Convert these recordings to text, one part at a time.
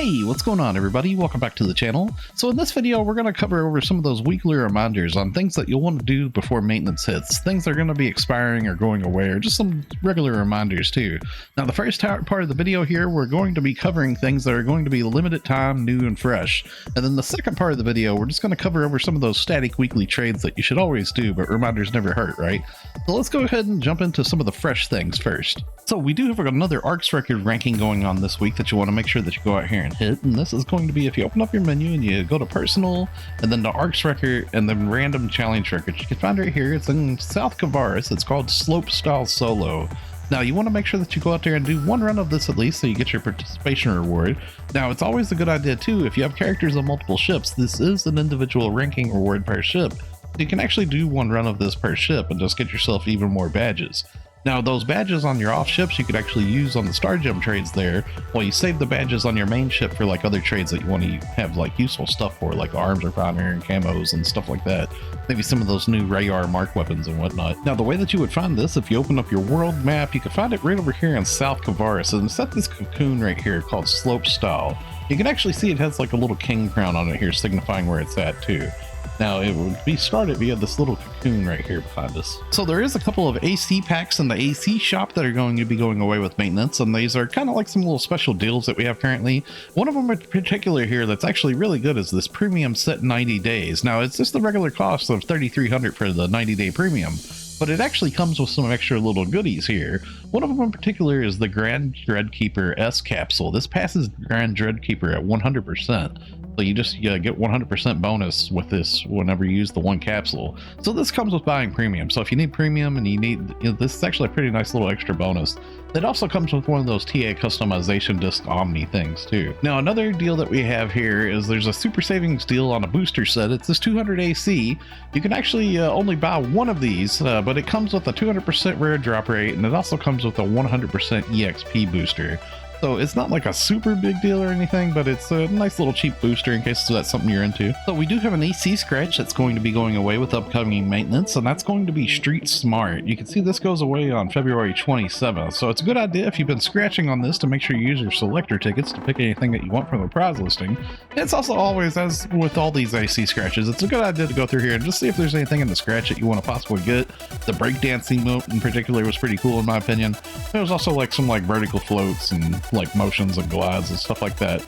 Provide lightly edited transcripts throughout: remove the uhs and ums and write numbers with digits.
Hey, what's going on everybody? Welcome back to the channel. So in this video, we're going to cover over some of those weekly reminders on things that you'll want to do before maintenance hits, things that are going to be expiring or going away, or just some regular reminders too. Now the first part of the video here, we're going to be covering things that are going to be limited time, new and fresh. And then the second part of the video, we're just going to cover over some of those static weekly trades that you should always do, but reminders never hurt, right? So let's go ahead and jump into some of the fresh things first. So we do have another Arks record ranking going on this week that you want to make sure that you go out here and hit, and this is going to be if you open up your menu and you go to personal and then to Arks record and then random challenge records. You can find it right here. It's in South Kavaris. It's called Slope Style Solo. Now you want to make sure that you go out there and do one run of this at least so you get your participation reward. Now it's always a good idea too, if you have characters on multiple ships, this is an individual ranking reward per ship. You can actually do one run of this per ship and just get yourself even more badges. Now those badges on your off ships you could actually use on the Star Gem trades there, while you save the badges on your main ship for like other trades that you want to have like useful stuff for, like arms refiner and camos and stuff like that. Maybe some of those new Rayar mark weapons and whatnot. Now the way that you would find this, if you open up your world map, you can find it right over here in South Kavaris, and set this cocoon right here called Slope Style. You can actually see it has like a little king crown on it here signifying where it's at too. Now it would be started via this little cocoon right here behind us. So there is a couple of AC packs in the AC shop that are going to be going away with maintenance, and these are kind of like some little special deals that we have currently. One of them in particular here that's actually really good is this premium set 90 days. Now it's just the regular cost of $3,300 for the 90-day premium, but it actually comes with some extra little goodies here. One of them in particular is the Grand Dreadkeeper S capsule. This passes Grand Dreadkeeper at 100%. So you just get 100% bonus with this whenever you use the one capsule. So this comes with buying premium. So if you need premium and you need, this is actually a pretty nice little extra bonus. It also comes with one of those TA customization disc Omni things too. Now another deal that we have here is there's a super savings deal on a booster set. It's this 200 AC. You can actually only buy one of these, but it comes with a 200% rare drop rate, and it also comes with a 100% EXP booster. So it's not like a super big deal or anything, but it's a nice little cheap booster in case that's something you're into. So we do have an AC scratch that's going to be going away with upcoming maintenance, and that's going to be Street Smart. You can see this goes away on February 27th. So it's a good idea if you've been scratching on this to make sure you use your selector tickets to pick anything that you want from the prize listing. And it's also always, as with all these AC scratches, it's a good idea to go through here and just see if there's anything in the scratch that you want to possibly get. The breakdancing emote in particular was pretty cool in my opinion. There was also like some like vertical floats and like motions and glides and stuff like that.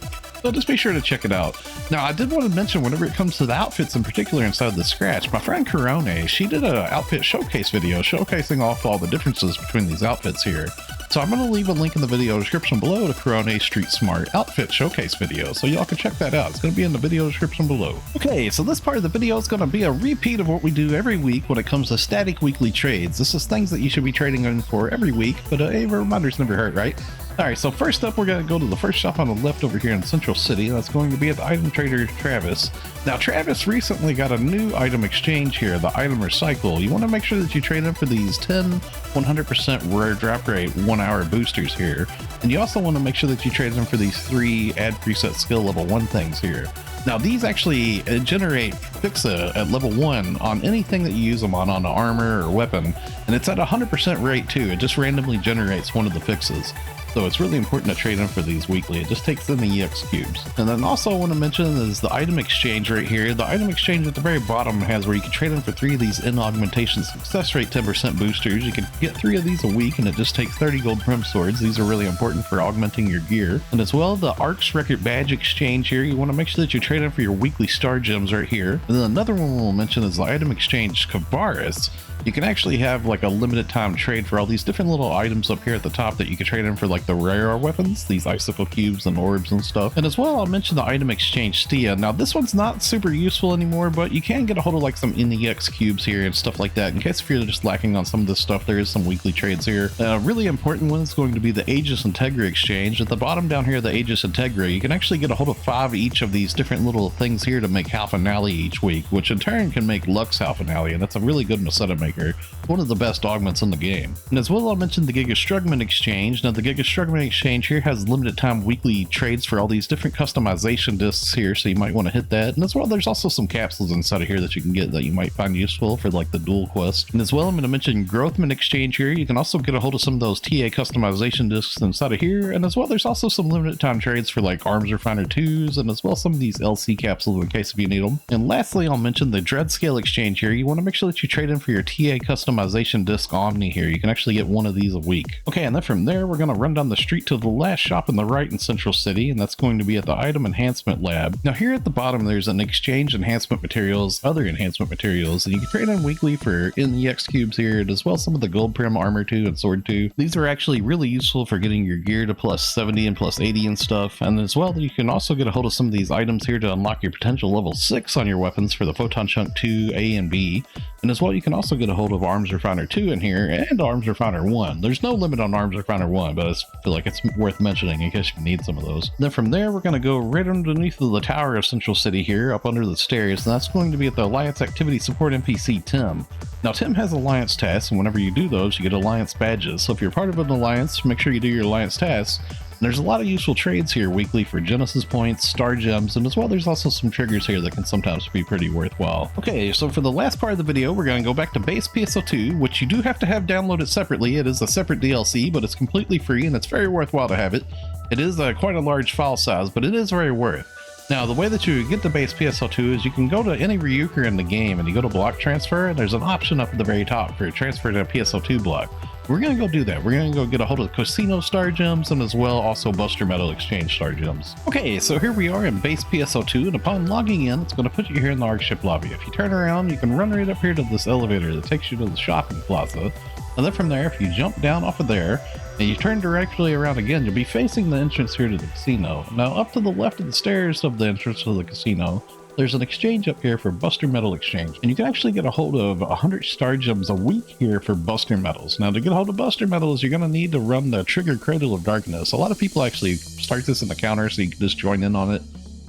So just be sure to check it out. Now I did want to mention, whenever it comes to the outfits in particular inside the scratch, my friend Corone, she did an outfit showcase video showcasing off all the differences between these outfits here. So I'm going to leave a link in the video description below to Corone's Street Smart outfit showcase video, so y'all can check that out. It's going to be in the video description below. Okay, so this part of the video is going to be a repeat of what we do every week when it comes to static weekly trades. This is things that you should be trading in for every week, but hey, reminders never hurt, right? Alright, so first up, we're going to go to the first shop on the left over here in Central City. That's going to be at the item trader Travis. Now, Travis recently got a new item exchange here, the item recycle. You want to make sure that you trade in for these 10 100% rare drop rate 1 hour boosters here. And you also want to make sure that you trade in for these 3 add preset skill level 1 things here. Now these actually generate fixa at level 1 on anything that you use them on an armor or weapon, and it's at 100% rate too. It just randomly generates one of the fixes. So it's really important to trade in for these weekly. It just takes in the EX cubes. And then also I want to mention is the item exchange right here. The item exchange at the very bottom has where you can trade in for 3 of these in augmentation success rate 10% boosters. You can get 3 of these a week, and it just takes 30 gold prim swords. These are really important for augmenting your gear. And as well, the Arks record badge exchange here, you want to make sure that you trade in for your weekly star gems right here. And then another one we'll mention is the item exchange Kavaris. You can actually have like a limited time trade for all these different little items up here at the top that you can trade in for, like the rare weapons, these icicle cubes and orbs and stuff. And as well, I'll mention the item exchange Stia. Now this one's not super useful anymore, but you can get a hold of like some NEX cubes here and stuff like that. In case if you're just lacking on some of this stuff, there is some weekly trades here. A really important one is going to be the Aegis Integra exchange. At the bottom down here, the Aegis Integra, you can actually get a hold of 5 each of these different little things here to make Halfinale each week, which in turn can make Lux Halfinale, and that's a really good Maseta maker. here. One of the best augments in the game. And as well, I'll mention the Giga Strugman Exchange. Now the Giga Strugman Exchange here has limited time weekly trades for all these different customization discs here, so you might want to hit that. And as well, there's also some capsules inside of here that you can get that you might find useful for like the dual quest. And as well, I'm going to mention Growthman Exchange here. You can also get a hold of some of those TA customization discs inside of here. And as well, there's also some limited time trades for like Arms Refiner 2s, and as well some of these LC capsules in case if you need them. And lastly, I'll mention the Dread Scale Exchange here. You want to make sure that you trade in for your TA customization disc Omni here. You can actually get one of these a week. Okay, and then from there, we're going to run down the street to the last shop on the right in Central City, and that's going to be at the Item Enhancement Lab. Now here at the bottom, there's an Exchange Enhancement Materials, other enhancement materials, and you can trade in weekly for NEX cubes here, and as well some of the Gold Prim Armor 2 and Sword 2. These are actually really useful for getting your gear to plus 70 and plus 80 and stuff, and as well, you can also get a hold of some of these items here to unlock your potential level 6 on your weapons for the Photon Chunk 2, A, and B. And as well, you can also get a hold of Arms Refiner 2 in here and Arms Refiner 1. There's no limit on Arms Refiner 1, but I feel like it's worth mentioning in case you need some of those. Then from there, we're going to go right underneath the tower of Central City here, up under the stairs, and that's going to be at the Alliance Activity Support NPC Tim. Now Tim has Alliance tasks, and whenever you do those, you get Alliance badges. So if you're part of an Alliance, make sure you do your Alliance tasks. And there's a lot of useful trades here weekly for Genesis points, Star Gems, and as well there's also some triggers here that can sometimes be pretty worthwhile. Okay, so for the last part of the video, we're going to go back to base PSO2, which you do have to have downloaded separately. It is a separate DLC, but it's completely free and it's very worthwhile to have it. It is quite a large file size, but it is very worth. Now, the way that you get the base PSO2 is you can go to any Ryuker in the game and you go to block transfer, and there's an option up at the very top for transfer to a PSO2 block. We're going to go do that. We're going to go get a hold of the Casino Star Gems and as well also Buster Metal Exchange Star Gems. Okay, so here we are in base PSO2, and upon logging in, it's going to put you here in the Ark ship lobby. If you turn around, you can run right up here to this elevator that takes you to the shopping plaza. And then from there, if you jump down off of there, and you turn directly around again, you'll be facing the entrance here to the casino. Now, up to the left of the stairs of the entrance to the casino, there's an exchange up here for Buster Metal Exchange, and you can actually get a hold of 100 Star Gems a week here for Buster Metals. Now, to get a hold of Buster Metals, you're going to need to run the Trigger Cradle of Darkness. A lot of people actually start this in the counter, so you can just join in on it.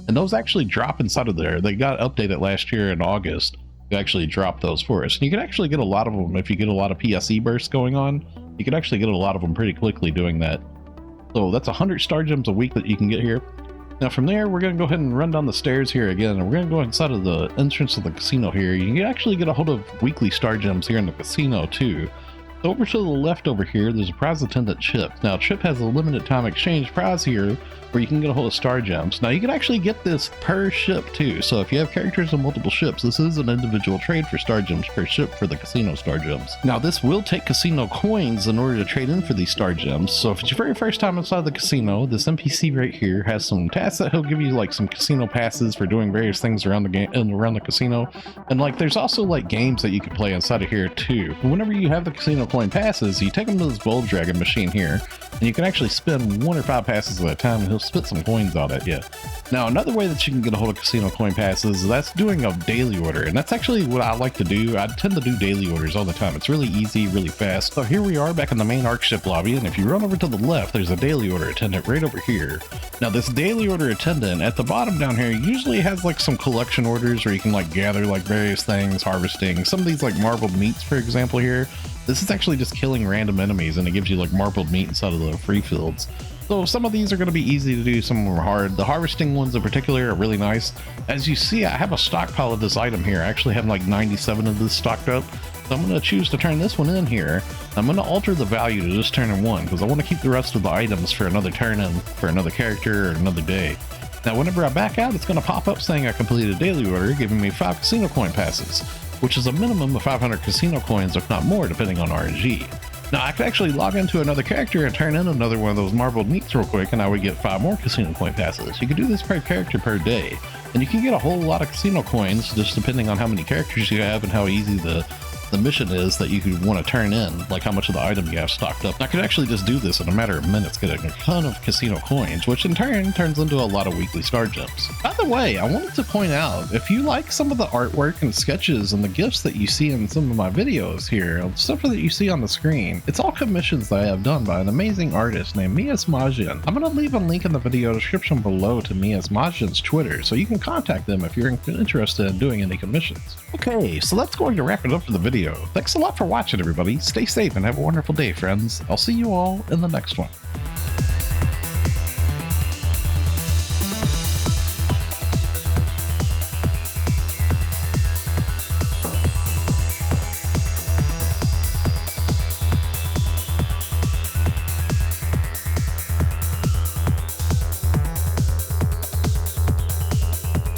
And those actually drop inside of there. They got updated last year in August to actually drop those for us. And you can actually get a lot of them if you get a lot of PSE bursts going on. You can actually get a lot of them pretty quickly doing that. So that's 100 Star Gems a week that you can get here. Now from there, we're going to go ahead and run down the stairs here again, and we're going to go inside of the entrance of the casino here. You can actually get a hold of weekly Star Gems here in the casino too. So over to the left over here, there's a prize attendant Chip. Now Chip has a limited time exchange prize here where you can get a hold of Star Gems. Now you can actually get this per ship too. So if you have characters on multiple ships, this is an individual trade for Star Gems per ship for the casino Star Gems. Now this will take casino coins in order to trade in for these Star Gems. So if it's your very first time inside the casino, this NPC right here has some tasks that he'll give you, like some casino passes for doing various things around the game and around the casino. And like there's also like games that you can play inside of here too. And whenever you have the casino coin passes, you take them to this Bold Dragon machine here, and you can actually spend 1 or 5 passes at a time and he'll spit some coins out at you. Now another way that you can get a hold of casino coin passes, that's doing a daily order, and that's actually what I like to do. I tend to do daily orders all the time. It's really easy, really fast. So here we are back in the main Ark ship lobby, and if you run over to the left, there's a daily order attendant right over here. Now this daily order attendant at the bottom down here usually has like some collection orders where you can like gather like various things, harvesting. Some of these like marbled meats, for example here. This is actually just killing random enemies, and it gives you like marbled meat inside of the free fields. So some of these are going to be easy to do, some of them are hard. The harvesting ones in particular are really nice. As you see, I have a stockpile of this item here. I actually have like 97 of this stocked up. So I'm going to choose to turn this one in here. I'm going to alter the value to just turn in 1 because I want to keep the rest of the items for another turn in for another character or another day. Now whenever I back out, it's going to pop up saying I completed a daily order, giving me 5 casino coin passes, which is a minimum of 500 casino coins, if not more, depending on RNG. Now I could actually log into another character and turn in another one of those marbled meats real quick, and I would get 5 more casino coin passes. You can do this per character per day, and you can get a whole lot of casino coins just depending on how many characters you have and how easy the mission is that you could want to turn in, like how much of the item you have stocked up. I could actually just do this in a matter of minutes, getting a ton of casino coins, which in turn turns into a lot of weekly Star Gems. By the way, I wanted to point out, if you like some of the artwork and sketches and the gifs that you see in some of my videos here, stuff that you see on the screen, it's all commissions that I have done by an amazing artist named Miasmajin. I'm going to leave a link in the video description below to Miasmajin's Twitter, so you can contact them if you're interested in doing any commissions. Okay, so that's going to wrap it up for the video. video. Thanks a lot for watching, everybody. Stay safe and have a wonderful day, friends. I'll see you all in the next one.